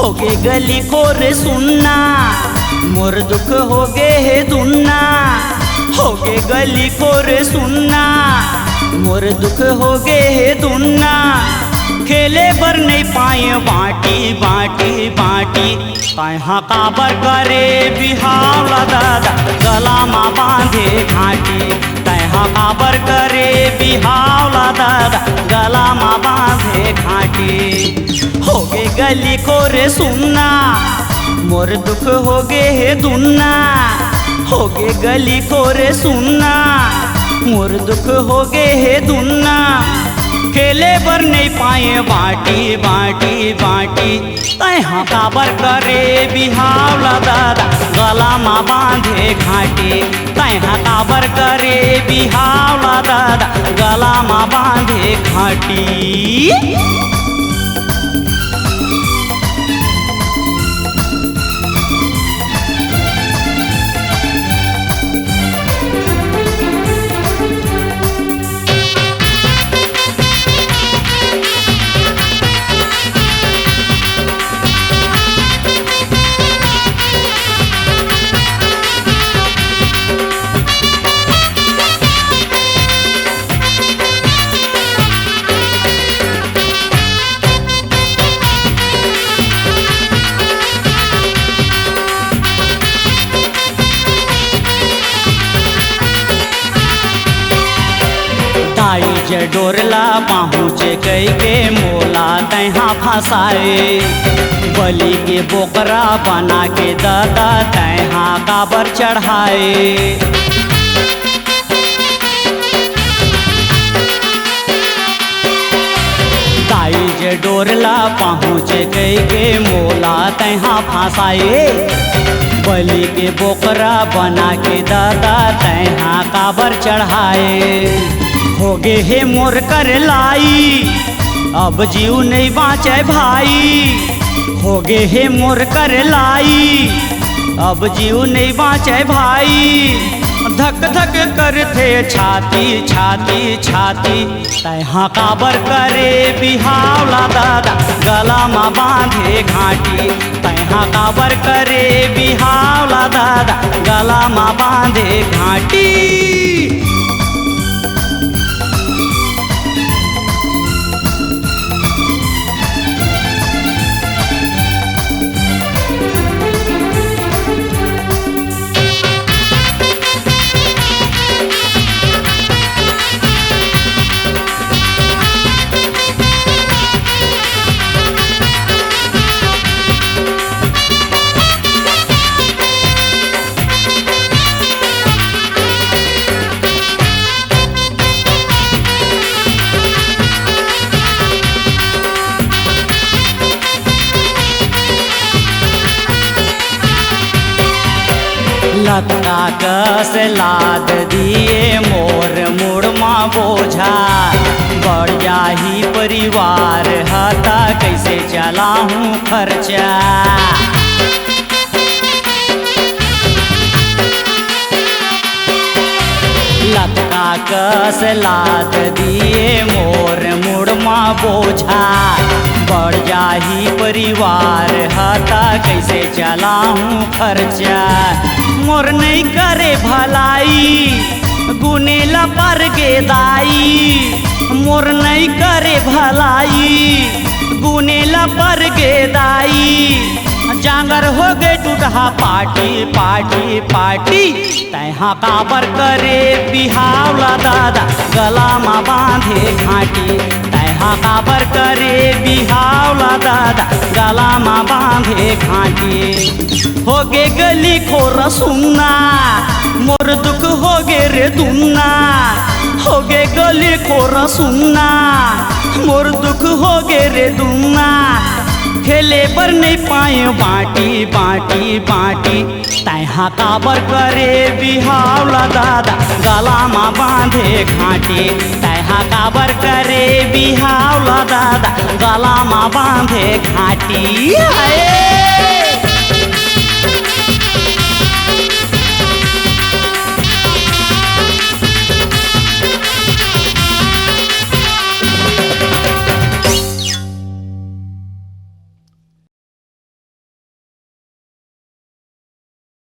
होगे गली खोर सुनना, मोर दुख होगे हे दुन्ना। होगे गली खोर सुनना, मोर दुख होगे हे दुन्ना। खेले बर नहीं पाए बाटी बाटी बाटी, कहाँ काबर करे बिहावला दादा गला माँ बांधे घाटी। कहाँ काबर करे बिहावला दादा गला माँ बांधे घाटी। होगे गली खोरे सुनना, मोर दुख होगे हे दुन्ना। होगे गली खोरे सुनना, मोर दुख होगे हे दुन्ना। खेले बर नहीं पाए बाटी बाटी बाटी, तहाँ काबर करे बिहावला दादा गला माँ बांधे घाटी। तहाँ काबर करे बिहावला दादा गला माँ बांधे घाटी। जे डोरला पहुँचे कई के मोला तहाँ फंसाए। बलि के बोकरा बना के दादा तहाँ काबर चढ़ाए। ताई जे डोरला पहुँचे कई के मोला तहाँ फंसाए। बलि के बोकरा बना के दादा तहाँ काबर चढ़ाए। होगे हे मोर कर लाई, अब जीव नहीं बाँचे भाई। होगे हे मोर कर लाई, अब जीव नहीं बाँचे भाई। धक धक करते छाती छाती छाती, तहाँ काबर करे बिहावला दादा गला माँ बांधे घाटी। तहाँ काबर करे बिहावला दादा गला माँ बांधे घाटी। लता कस लाद दिए मोर मुड़मा बोझा। बढ़िया ही परिवार हता कैसे चलाऊं खर्चा। लता कस लाद दिए मोर मुड़मा बोझा। बढ़िया ही परिवार हता कैसे चलाऊं खर्चा। मोर नहीं करे भलाई, गुनेला पर गेदाई। मोर नहीं करे भलाई, गुनेला पर गेदाई। जांगर हो गए टूटहा पाटी पाटी पाटी, तहाँ काबर करे बिहावला दादा गला माँ बांधे घाटी। तहाँ काबर करे बिहावला दादा गला माँ बांधे घाटी। होगे गली खोर सुनना, मोर दुख होगे रे दुन्ना। होगे गली खोर सुनना, मोर दुख होगे रे दुन्ना। खेले बर नहीं पाए बाटी बाटी बाटी, तहाँ काबर करे बिहावला दादा गला माँ बांधे घाटी। तहाँ काबर करे बिहावला दादा गला माँ बांधे घाटी।